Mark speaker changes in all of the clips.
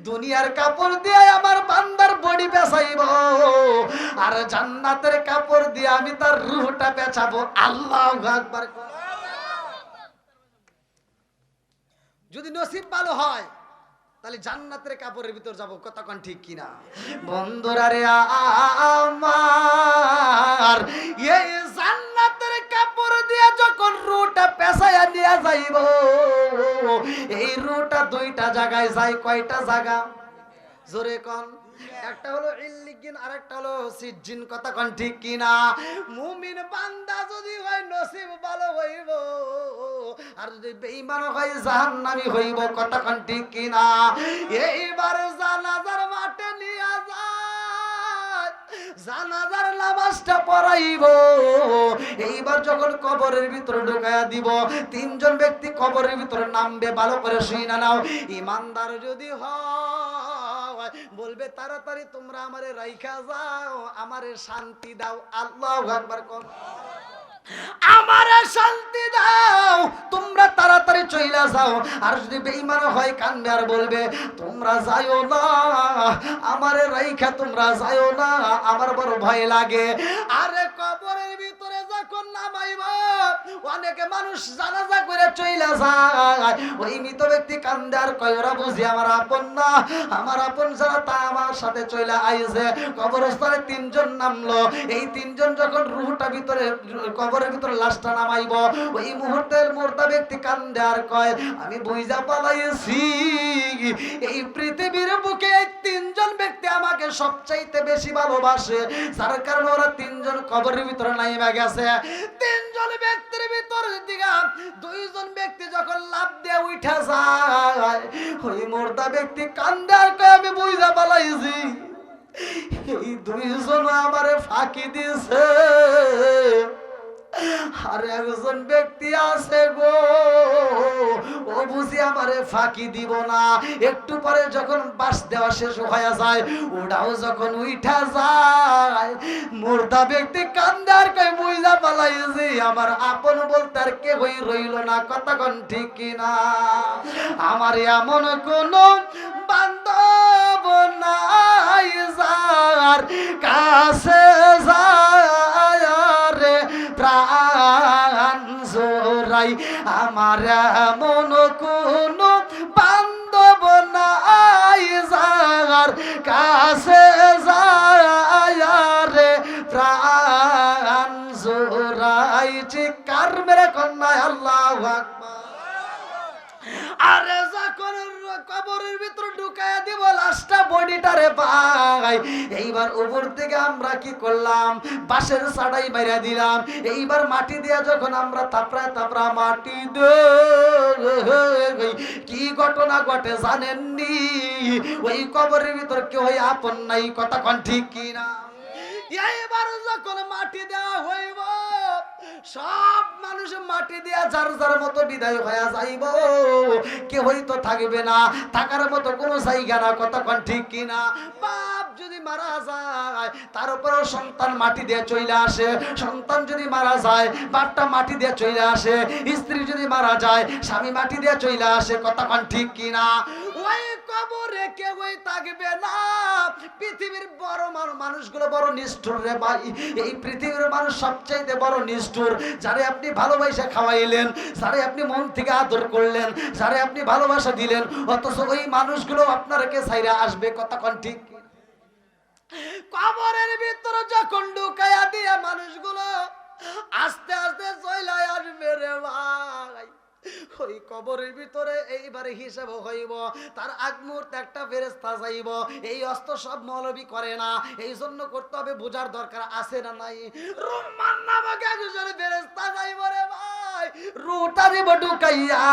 Speaker 1: দুনিয়ার কাপড় দিয়ে আমার বান্দার বডি বেচাইব, আর জান্নাতের কাপড় দিয়ে আমি তার রূহটা বেচাবো। আল্লাহু আকবার। যদি নসিব ভালো হয় তাহলে জান্নাতের কাপড়ের ভিতর যাব, কতক্ষণ ঠিক কিনা বন্ধুরা রে আমার? এই জান্নাতের কাপড় দিয়া যখন রুটা পেছায়া নিয়ে যাইব, এই রুটা দুইটা জায়গায় যায়। কয়টা জায়গা জোরে কোন? একটা হলো ইল্লিগিন আর একটা হলো সিজ্জিন, কতক্ষণ ঠিক কিনা? মুমিন বান্দা যদি হয় নসিব ভালো হইব, আর যদি বেঈমান হয় জাহান্নামী হইব, কতক্ষণ ঠিক কিনা? এইবার জানাজার মাঠে নিয়ে যায়, জানাজার নামাজটা পড়াইব। এইবার যখন কবরের ভিতরে ঢুকাইয়া দিব, তিনজন ব্যক্তি কবরের ভিতরে নামবে। ভালো করে শুইনা নাও। ইমানদার যদি হয় বলবে তাড়াতাড়ি তোমরা আমারে রাইখা যাও, আমারে শান্তি দাও। আল্লাহু আকবার কোন? আমারে শান্তি দাও, তোমরা তাড়াতাড়ি চইলা যাও। আর যদি বেঈমান হয় কানবে আর বলবে তোমরা যাইও না, আমারে রাইখা তোমরা যাইও না, আমার বড় ভয় লাগে। আরে কবরের ভিতরে যখন নামাইব, অনেকে মানুষ জানাজা করে চইলা যায়, ওই মৃত ব্যক্তি কান্দে আর কয় ওরা বুঝি আমার আপন না, আমার আপন যারা তা আমার সাথে চইলা আইছে। কবরস্থানে তিনজন নামলো, এই তিনজন যখন রূহটা ভিতরে কবরের ভিতরে লাশটা নামাইব, ওই মুহূর্তের মুর্দা ব্যক্তি কান্দে আর কয় আমি বুঝা পালাইছি, এই পৃথিবীর বুকে এই তিনজন ব্যক্তি আমাকে সবচাইতে বেশি ভালোবাসে, যার কারণে ওরা তিনজন কবরের ভিতরে নাইমা গেছে। তিনজন ব্যক্তির ভিতর দিকে দুইজন ব্যক্তি যখন লাফ দিয়ে উঠা যায়, ওই মুর্দা ব্যক্তি কান্দে আর কয় আমি বুঝা পালাইছি, এই দুইজন আমারে ফাঁকি দিয়েছে, আর একজন ব্যক্তি আছে গো, ও বুঝি আমারে ফাঁকি দিব না। একটু পরে যখন বাস দেওয়া শেষ হয়ে যায়, ওটাও যখন উঠা যায়, মুর্দা ব্যক্তি কান্দে আর কই বুঝা পালাইছি, আমার আপন বলতে আর কেউই রইল না। কতক্ষণ ঠিক কিনা? আমার এমন কোন বান্ধব নাই যার কাছে যায় রে প্রাণ জোড়াই, আমার এমন কোন বান্ধব নাই যার কাছে যায় রে প্রাণ জোড়াই। চিৎকার মেরে কন্যা আল্লাহু আকবার। আরে যখন কবরের ভিতর ঢুকায়া দিব লাশটা, বডিটারে ভাই, এইবার উপর থেকে আমরা কি করলাম? বাঁশের ছাড়াই মাইরা দিলাম। এইবার মাটি দিয়া যখন আমরা তাপড়া মাটি দেই, কি ঘটনা ঘটে জানেননি? ওই কবরের ভিতর কেউ আপন নাই। কতক্ষণ ঠিক কিনা? এইবার যখন মাটি দেওয়া হইব, সব মানুষ মাটি দিয়া যার যার মতো বিদায় হয়ে যাইব, কেউ হয়তো থাকবে না, থাকার মতো কোনো জায়গা না। কতক্ষণ ঠিক কিনা? বাপ যদি মারা যায়, তার উপরেও সন্তান মাটি দিয়ে চলে আসে। সন্তান যদি মারা যায়, বাপটা মাটি দিয়ে চলে আসে। স্ত্রী যদি মারা যায়, স্বামী মাটি দিয়ে চলে আসে। কতক্ষণ ঠিক কিনা? ওই কবরে কেউই থাকবে না। পৃথিবীর বড় মানুষগুলো বড় নিষ্ঠুর রে ভাই। এই পৃথিবীর মানুষ সবচাইতে বড় নিষ্ঠুর। যারে আপনি ভালোবাসা খাওয়াইলেন, যারে আপনি মন থেকে আদর করলেন, যারে আপনি ভালোবাসা দিলেন, অথচ ওই মানুষগুলো আপনারকে ছাইরা আসবে। কতক্ষণ ঠিক? কবরের ভিতরে যখন ঢুকাইয়া দিয়ে মানুষগুলো আস্তে আস্তে চলে আসবে রে ভাই, ওই কবরের ভিতরে এইবারে হিসাব হইব। তার আগ মুহূর্তে একটা ফেরেশতা যাইব। এই অস্ত্র সব মৌলবি করে না, এই জন্য করতে হবে, বোঝার দরকার আছে না নাই? রুম্মান নামক একজন ফেরেশতা যাইব রে ভাই, রুটা দিব ঢুকাইয়া।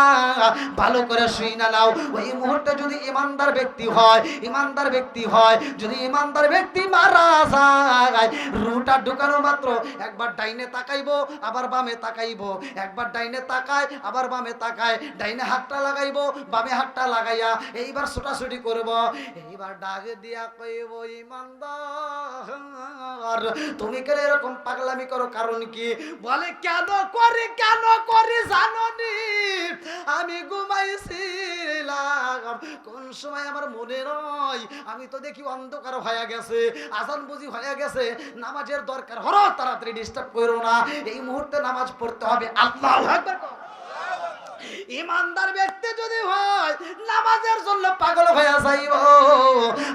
Speaker 1: ভালো করে শুইনা নাও। ওই মুহূর্তে যদি ইমানদার ব্যক্তি হয়, ইমানদার ব্যক্তি হয়, যদি ইমানদার ব্যক্তি মারা যায়, রুটা ঢুকানো মাত্র একবার ডাইনে তাকাইবো, আবার বামে তাকাইবো, একবার ডাইনে তাকায়, আবার বামে তাকায়, ডাইনে হাতটা লাগাইবো, বামে হাতটা লাগাইয়া এইবার ছোটাছুটি করব। এইবার ডাক দিয়া কইব, ইমানদার তুমি কেন এরকম পাগলামি করো? কারণ কি? বলে কেন করি, কেন করি জাননি, আমি ঘুমাইছিলাম কোন সময় আমার মনে নয়, আমি তো দেখি অন্ধকার হয়ে গেছে, আজান বুঝি হয়ে গেছে, নামাজের দরকার হলো, তাড়াতাড়ি ডিস্টার্ব করো না, এই মুহূর্তে নামাজ পড়তে হবে। আল্লাহু আকবার। ইমানদার ব্যক্তি যদি হয় নামাজের জন্য পাগল হয়ে যাইব,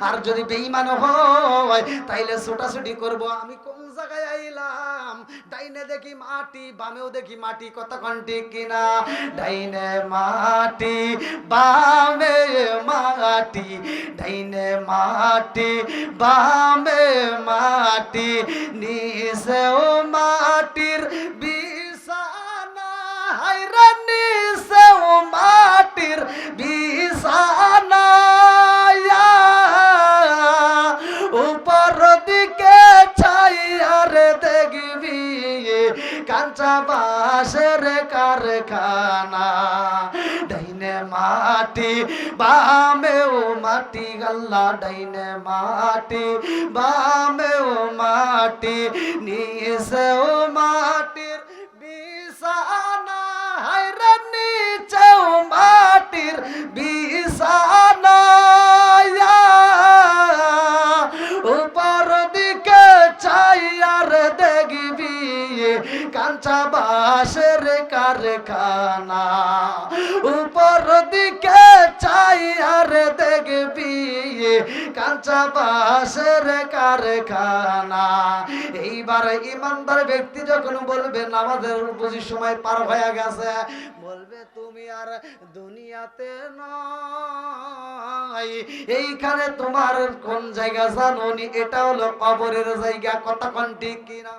Speaker 1: আর যদি বেঈমান হয় তাইলে ছোটাছুটি করব। আমি কোন জায়গায় আইলাম, ডাইনে দেখি মাটি বামেও দেখি মাটি, কতক্ষণ ঠিক কিনা? ডাইনে মাটি বামে মাটি, ডাইনে মাটি বামে মাটি, নিচেও মাটির বিছানা, হায়রে নিচেও মাটির বিছানা, উপর দিকে ছাইয়ার দেখবি কাঁচা বাঁশের কারখানা, ডাইনে মাটি বামেও মাটি, আল্লাহ ডাইনে মাটি বামেও মাটি, নিচেও মাটির বিছানা, হায়রে নিচেও মাটির বিছানা, উপর দিকে ছাইয়ার দেখবি কাঁচা বাঁশের কারখানা, উপর দিকে ছাইয়ার দেখবি কাঁচা বাঁশের কারখানা। এইবার ইমানদার ব্যক্তি যখন বলবে নামাজের বুঝি সময় পার হয়ে গেছে, বলবে তুমি আর দুনিয়াতে নয়, এইখানে তোমার কোন জায়গা জানো নি? এটা হলো কবরের জায়গা। কতক্ষণ ঠিক কিনা?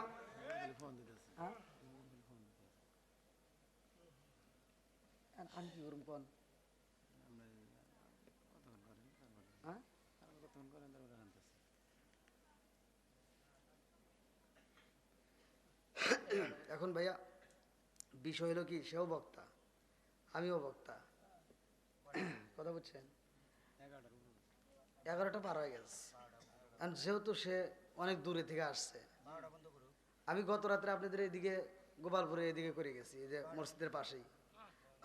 Speaker 1: এখন ভাইয়া বিষয় হলো কি, সেও বক্তা আমিও বক্তা, কথা বুঝছেন? 11টা পার হয়ে গেছে, যেহেতু সে অনেক দূরে থেকে আসছে। আমি গত রাত্রে আপনাদের এইদিকে গোপালপুরে এদিকে করে গেছি, এই যে মসজিদের পাশেই,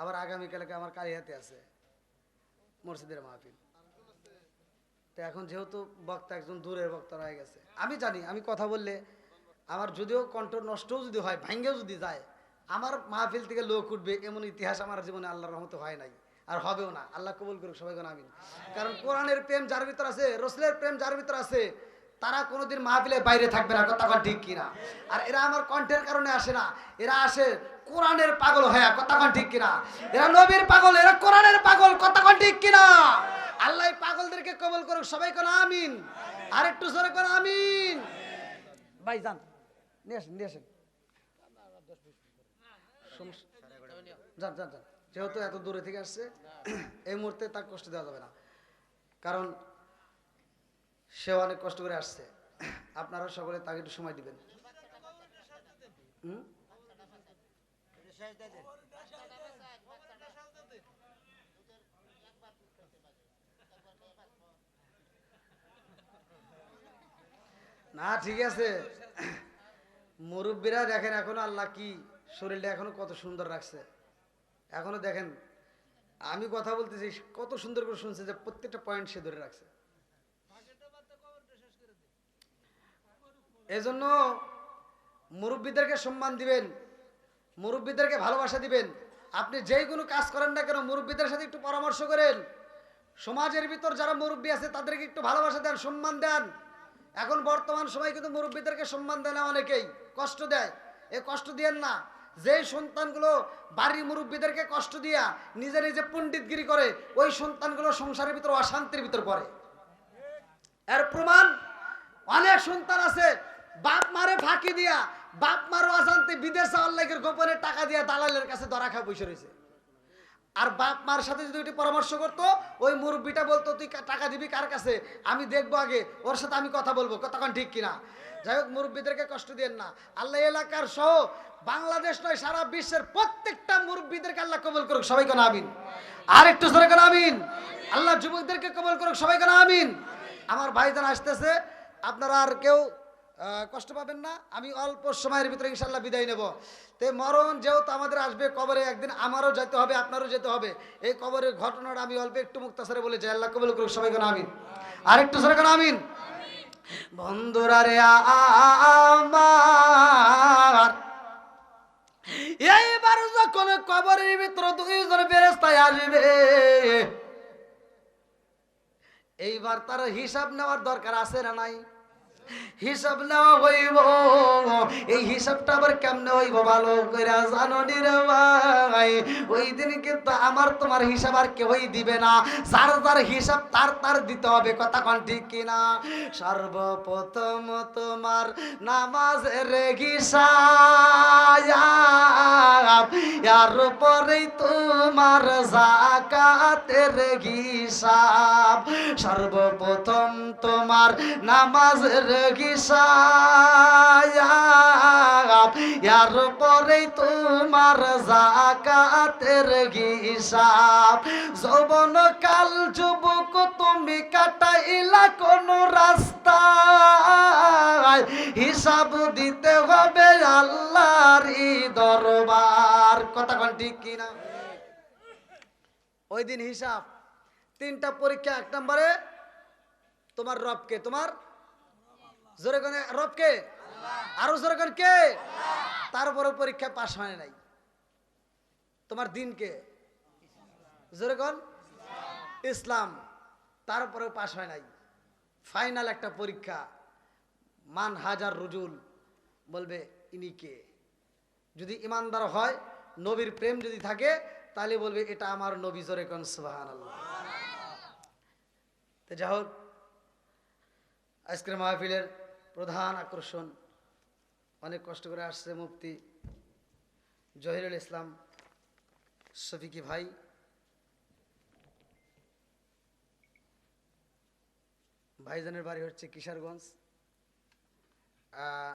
Speaker 1: আবার আগামীকালকে আমার কালিহাতে আছে মসজিদের মাহফিল। তো এখন যেহেতু বক্তা একজন দূরের বক্তা হয়ে গেছে, আমি জানি আমি কথা বললে আমার যদিও কণ্ঠ নষ্টও যদি হয়, ভাঙ্গেও যদি যায়, আমার মাহফিল থেকে লোক উঠবে এমন ইতিহাস আমার জীবনে আল্লাহর রহমতে হয় নাই, আর হবেও না। আল্লাহ কবুল করুক সবাই কোন আমিন। কারণ কোরআনের প্রেম যার ভিতর আছে, রসুলের প্রেম যার ভিতর আছে, তারা কোনোদিন মাহফিলের বাইরে থাকবে না। কথা ঠিক কিনা? আর এরা আমার কণ্ঠের কারণে আসে না, এরা আসে কোরআনের পাগল হয়ে। কথা ঠিক কিনা? এরা নবীর পাগল, এরা কোরআনের পাগল। কথা ঠিক কিনা? আল্লাহ পাগলদেরকে কবুল করুক সবাই কোন আমিন। আর একটু জোরে কোন আমিন। ভাই যান, নিয়ে আসেন, নিয়ে আসেন, যান যান যান। যেহেতু এত দূরে থেকে আসছে, এই মুহূর্তে তার কষ্ট দেওয়া যাবে না, কারণ সে অনেক কষ্ট করে আসছে। আপনারা সকলে তাকে একটু সময় দিবেন। না ঠিক আছে, মুরব্বীরা দেখেন এখনো আল্লাহ কি শরীরটা এখনো কত সুন্দর রাখছে। এখনো দেখেন আমি কথা বলতেছি কত সুন্দর করে শুনছে, যে প্রত্যেকটা পয়েন্ট সে ধরে রাখছে। এজন্য মুরব্বীদেরকে সম্মান দিবেন, মুরব্বীদেরকে ভালোবাসা দিবেন। আপনি যেই কোনো কাজ করেন না কেন, মুরব্বীদের সাথে একটু পরামর্শ করেন। সমাজের ভিতর যারা মুরব্বী আছে তাদেরকে একটু ভালোবাসা দেন, সম্মান দেন। এখন বর্তমান সময় কিন্তু মুরব্বীদেরকে সম্মান দেয় না, অনেকেই কষ্ট দেয়। এই কষ্ট দিয়েন না। যেই সন্তানগুলো বাড়ির মুরব্বীদেরকে কষ্ট দিয়া নিজে নিজে পণ্ডিতগিরি করে, ওই সন্তানগুলো সংসারের ভিতর অশান্তির ভিতর পড়ে। এর প্রমাণ অনেক সন্তান আছে বাপ মারে ফাঁকি দিয়া, বাপ মার অশান্তি বিদেশ যাওয়ার লাগে গোপনে টাকা দিয়া দালালের কাছে ধরা খা বসে রয়েছে। আর বাপ মার সাথে যদি ওইটি পরামর্শ করতো, ওই মুরব্বীটা বলতো তুই টাকা দিবি কার কাছে, আমি দেখবো আগে, ওর সাথে আমি কথা বলবো। কতক্ষণ ঠিক কিনা? যাই হোক, মুরব্বীদেরকে কষ্ট দেন না। আল্লাহ এলাকার সহ বাংলাদেশ নয় সারা বিশ্বের প্রত্যেকটা মুরব্বীদেরকে আল্লাহ কবুল করুক সবাই কোন আমিন। আর একটু জোরে কোন আমিন। আল্লাহ যুবকদেরকে কবুল করুক সবাই কোন আমিন। আমার ভাইজান আসতেছে, আপনারা আর কেউ কষ্ট পাবেন না, আমি অল্প সময়ের ভিতরে ইনশাল্লাহ বিদায় নেব। তে মরণ যেহেতু আমাদের আসবে কবরে একদিন, আমারও যেতে হবে, আপনারও যেতে হবে। এই কবরের ঘটনাটা আমি অল্প একটু মুক্তাসারে বলে যাই, আল্লাহ কবুল করুক সবাই, কেন আমিন। আরেকটু সরে কেন আমিন। বন্ধুরা রে আমার, এইবার যখন কবরের ভিতরে দুইজন ফেরেশতা আসবে, এইবার তার হিসাব নেওয়ার দরকার আছে না নাই? হিসাব নেওয়া হইব। এই হিসাবটা আবার কেমনে হইব ভালো করে জানো নি রে ভাই। ওই দিন কিন্তু আমার তোমার হিসাব আর কেউই দিবে না, যার যার হিসাব তার তার দিতে হবে, কথা কোন ঠিক কিনা? সর্বপ্রথম তোমার নামাজের হিসাব, এর পরেই তোমার যাকাতের হিসাব। সর্বপ্রথম তোমার নামাজের হিসাব, এর পরেই তোমার যাকাতের হিসাব। যৌবন কাল যুবক তুমি কাটাইলা কোন রাস্তায়, হিসাব দিতে হবে আল্লাহর দরবার, কথা কোন ঠিক কিনা? ওই দিন হিসাব, তিনটা পরীক্ষা। এক নম্বরে তোমার রবকে, তোমার জোরে কোন রবকে, আরো জোরে কোন কে? তারপরে পরীক্ষা পাশ হয় নাই। তোমার দিনকে, জোরে কোন ইসলাম, তারপরে পাশ হয় নাই। ফাইনাল একটা পরীক্ষা, মান হাজার রুজুল, বলবে ইনি কে? যদি ইমানদার হয়, নবীর প্রেম যদি থাকে, তাহলে বলবে এটা আমার নবী, জোরে কোন সুবহানাল্লাহ। তো যাই হোক, আজকের মাহফিলের প্রধান আকর্ষণ, অনেক কষ্ট করে আসছে মুফতি জহিরুল ইসলাম শফিকি ভাই। ভাইজানের বাড়ি হচ্ছে কিশোরগঞ্জ।